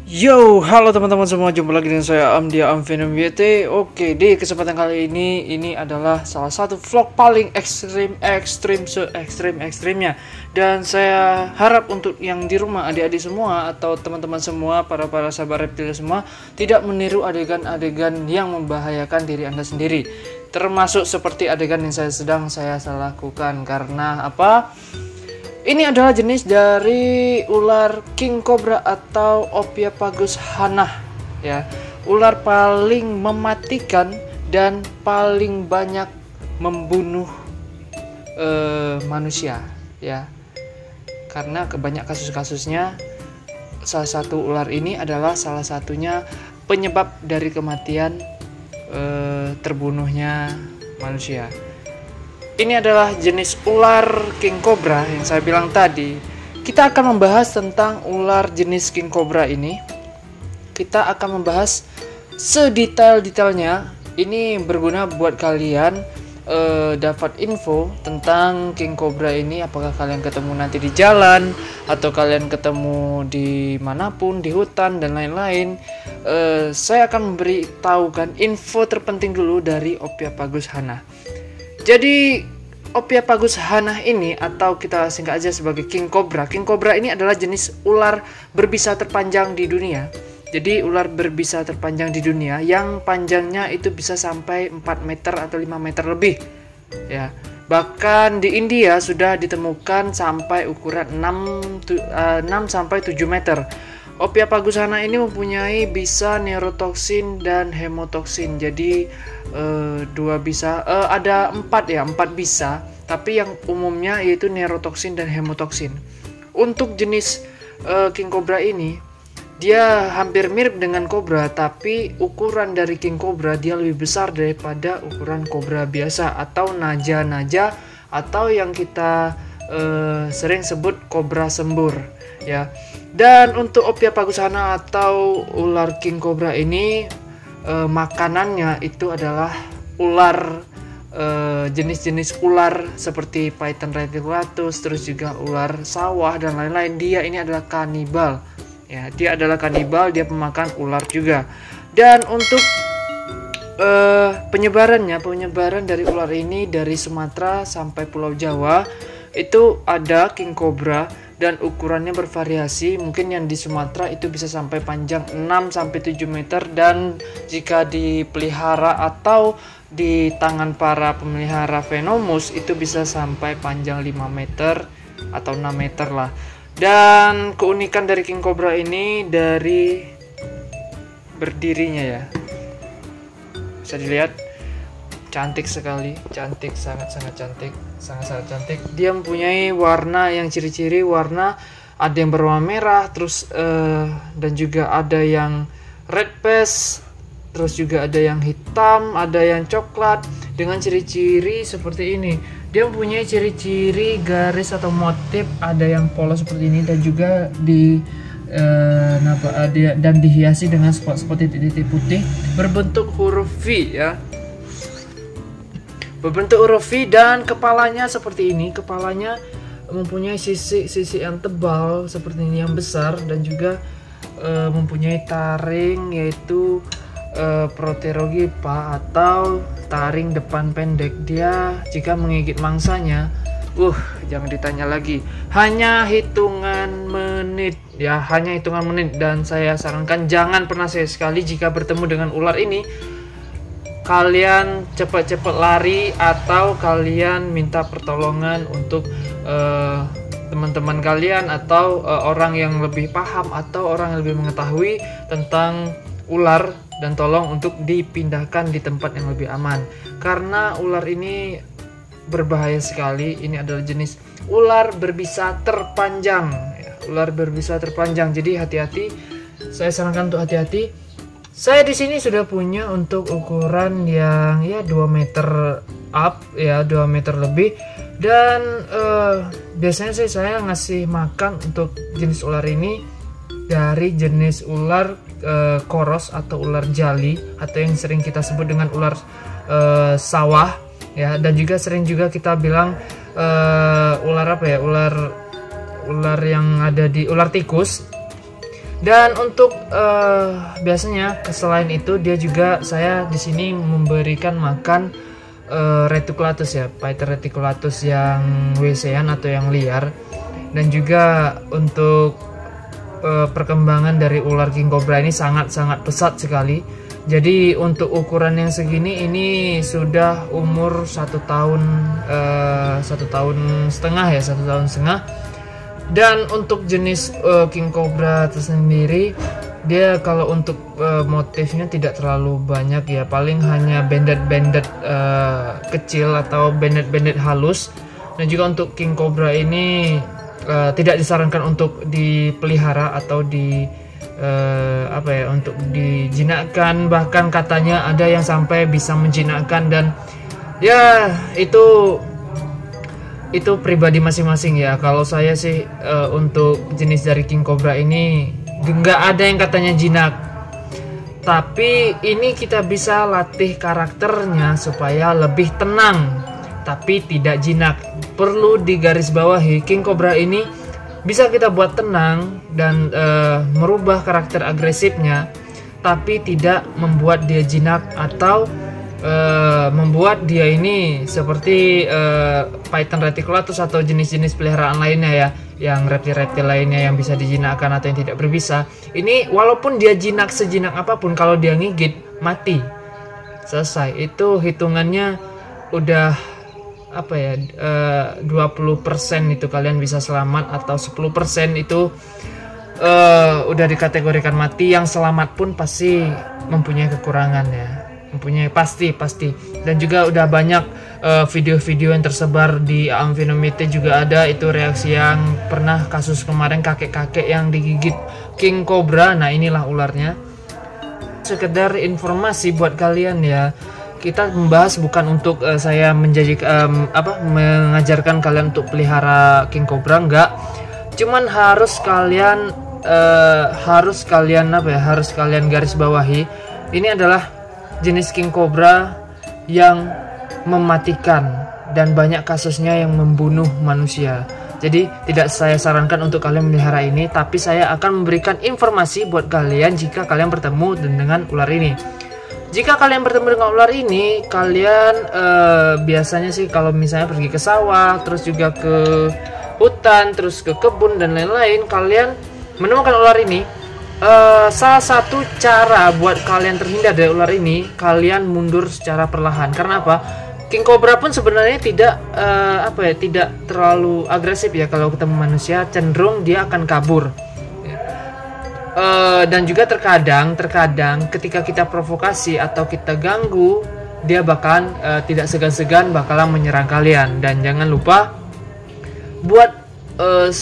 Yo, halo teman-teman semua, jumpa lagi dengan saya Amdia Amvenom YT. Oke, di kesempatan kali ini adalah salah satu vlog paling ekstrimnya. Dan saya harap untuk yang di rumah, adik-adik semua atau teman-teman semua, para sahabat reptil semua, tidak meniru adegan-adegan yang membahayakan diri Anda sendiri. Termasuk seperti adegan yang sedang saya lakukan. Karena apa? Ini adalah jenis dari ular king cobra atau Ophiophagus hannah, ya. Ular paling mematikan dan paling banyak membunuh manusia, ya. Karena kebanyak kasus-kasusnya, salah satu ular ini adalah salah satunya penyebab dari kematian terbunuhnya manusia. Ini adalah jenis ular king cobra yang saya bilang tadi. Kita akan membahas tentang ular jenis king cobra ini. Kita akan membahas sedetail-detailnya. Ini berguna buat kalian dapat info tentang king cobra ini. Apakah kalian ketemu nanti di jalan, atau kalian ketemu di manapun, di hutan dan lain-lain. Saya akan memberitahukan info terpenting dulu dari Ophiophagus hannah. Jadi Ophiophagus hannah ini, atau kita singkat aja sebagai king cobra. King cobra ini adalah jenis ular berbisa terpanjang di dunia. Jadi ular berbisa terpanjang di dunia yang panjangnya itu bisa sampai 4 meter atau 5 meter lebih. Ya. Bahkan di India sudah ditemukan sampai ukuran 6 sampai 7 meter. Ophiophagus hannah ini mempunyai bisa neurotoksin dan hemotoksin. Jadi ada 4 bisa, tapi yang umumnya yaitu neurotoksin dan hemotoksin. Untuk jenis king cobra ini, dia hampir mirip dengan kobra, tapi ukuran dari king cobra dia lebih besar daripada ukuran kobra biasa atau naja, atau yang kita sering sebut kobra sembur, ya. Dan untuk Ophiophagus hannah atau ular king cobra ini, makanannya itu adalah ular jenis-jenis ular seperti Python reticulatus, terus juga ular sawah dan lain-lain. Dia ini adalah kanibal, ya. Dia adalah kanibal, dia pemakan ular juga. Dan untuk penyebaran dari ular ini dari Sumatera sampai Pulau Jawa itu ada king cobra, dan ukurannya bervariasi. Mungkin yang di Sumatera itu bisa sampai panjang 6 sampai 7 meter, dan jika dipelihara atau di tangan para pemelihara Venomous itu bisa sampai panjang 5 meter atau 6 meter lah. Dan keunikan dari king cobra ini dari berdirinya, ya. Bisa dilihat, cantik sekali, sangat cantik. Dia mempunyai warna yang ciri-ciri warna, ada yang berwarna merah, terus dan juga ada yang red face, terus juga ada yang hitam, ada yang coklat dengan ciri-ciri seperti ini. Dia mempunyai ciri-ciri garis atau motif, ada yang polos seperti ini, dan juga dan dihiasi dengan spot-spot titik-titik putih berbentuk huruf V, ya. Berbentuk huruf V, dan kepalanya seperti ini. Kepalanya mempunyai sisi yang tebal seperti ini, yang besar, dan juga mempunyai taring, yaitu proterogipa atau taring depan pendek. Dia jika menggigit mangsanya, jangan ditanya lagi. Hanya hitungan menit, ya, dan saya sarankan jangan pernah sekali jika bertemu dengan ular ini kalian cepat-cepat lari, atau kalian minta pertolongan untuk teman-teman kalian atau orang yang lebih paham atau orang yang lebih mengetahui tentang ular, dan tolong untuk dipindahkan di tempat yang lebih aman, karena ular ini berbahaya sekali. Ini adalah jenis ular berbisa terpanjang, ya. Ular berbisa terpanjang, jadi hati-hati. Saya sarankan untuk hati-hati. Saya di sini sudah punya untuk ukuran yang 2 meter up, ya, 2 meter lebih. Dan biasanya saya ngasih makan untuk jenis ular ini dari jenis ular koros atau ular jali, atau yang sering kita sebut dengan ular sawah, ya. Dan juga sering juga kita bilang ular yang ada di ular tikus. Dan untuk biasanya selain itu dia juga saya di sini memberikan makan reticulatus ya, Python reticulatus yang WC-an atau yang liar. Dan juga untuk perkembangan dari ular king cobra ini sangat-sangat pesat sekali. Jadi untuk ukuran yang segini ini sudah umur 1 tahun 1 tahun setengah ya, 1 tahun setengah. Dan untuk jenis king cobra tersendiri, dia kalau untuk motifnya tidak terlalu banyak ya, paling hanya banded kecil atau banded halus. Dan juga untuk king cobra ini tidak disarankan untuk dipelihara atau untuk dijinakkan, bahkan katanya ada yang sampai bisa menjinakkan. Dan ya itu pribadi masing-masing ya. Kalau saya sih untuk jenis dari king cobra ini nggak ada yang katanya jinak, tapi ini kita bisa latih karakternya supaya lebih tenang tapi tidak jinak. Perlu digarisbawahi, king cobra ini bisa kita buat tenang dan merubah karakter agresifnya, tapi tidak membuat dia jinak atau membuat dia ini seperti Python reticulatus atau jenis-jenis peliharaan lainnya ya, yang reptil-reptil lainnya yang bisa dijinakkan atau yang tidak berbisa. Ini walaupun dia jinak sejinak apapun, kalau dia ngigit mati, selesai. Itu hitungannya udah 20% itu kalian bisa selamat, atau 10% itu udah dikategorikan mati. Yang selamat pun pasti mempunyai kekurangan ya, mempunyai pasti. Dan juga udah banyak video-video yang tersebar di Amphinomythe juga ada itu reaksi yang pernah kasus kemarin kakek-kakek yang digigit king cobra. Nah inilah ularnya. Sekedar informasi buat kalian ya. Kita membahas bukan untuk saya mengajarkan kalian untuk pelihara king cobra, enggak. Cuman harus kalian garis bawahi, ini adalah jenis king cobra yang mematikan dan banyak kasusnya yang membunuh manusia. Jadi tidak saya sarankan untuk kalian melihara ini, tapi saya akan memberikan informasi buat kalian jika kalian bertemu dengan ular ini. Jika kalian bertemu dengan ular ini, kalian biasanya sih kalau misalnya pergi ke sawah, terus juga ke hutan, terus ke kebun dan lain-lain, kalian menemukan ular ini, salah satu cara buat kalian terhindar dari ular ini, kalian mundur secara perlahan. Karena apa? King cobra pun sebenarnya tidak terlalu agresif ya, kalau ketemu manusia cenderung dia akan kabur. Dan juga terkadang ketika kita provokasi atau kita ganggu, dia bahkan tidak segan-segan bakalan menyerang kalian. Dan jangan lupa buat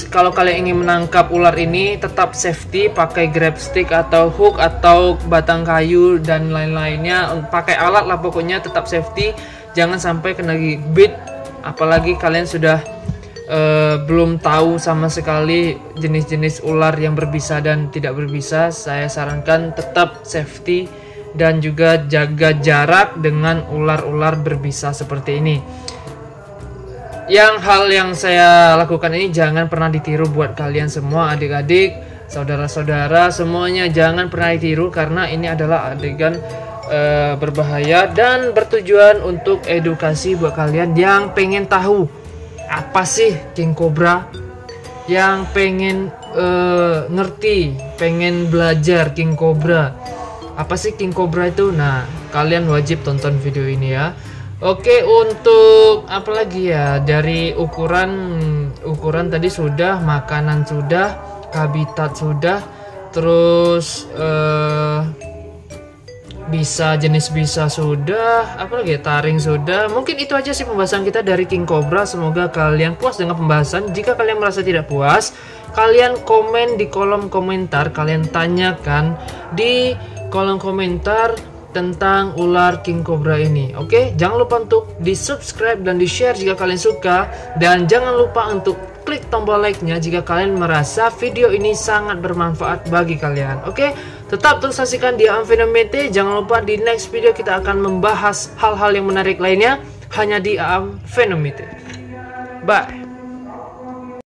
kalau kalian ingin menangkap ular ini, tetap safety, pakai grab stick atau hook atau batang kayu dan lain-lainnya, pakai alat lah pokoknya, tetap safety. Jangan sampai kena bit, apalagi kalian sudah belum tahu sama sekali jenis-jenis ular yang berbisa dan tidak berbisa. Saya sarankan tetap safety dan juga jaga jarak dengan ular-ular berbisa seperti ini. Hal yang saya lakukan ini jangan pernah ditiru buat kalian semua, adik-adik, saudara-saudara semuanya, jangan pernah ditiru, karena ini adalah adegan berbahaya dan bertujuan untuk edukasi buat kalian yang pengen tahu apa sih king cobra, yang pengen ngerti, pengen belajar king cobra. Apa sih king cobra itu? Nah, kalian wajib tonton video ini ya. Oke, untuk apa lagi ya? Dari ukuran tadi sudah, makanan sudah, habitat sudah, terus jenis bisa sudah, apalagi taring sudah. Mungkin itu aja sih pembahasan kita dari king cobra. Semoga kalian puas dengan pembahasan. Jika kalian merasa tidak puas, kalian komen di kolom komentar, kalian tanyakan di kolom komentar tentang ular king cobra ini. Oke, jangan lupa untuk di subscribe dan di share jika kalian suka, dan jangan lupa untuk klik tombol like-nya jika kalian merasa video ini sangat bermanfaat bagi kalian. Oke, tetap terus saksikan di Amphinomythe. Jangan lupa di next video kita akan membahas hal-hal yang menarik lainnya hanya di Amphinomythe. Bye.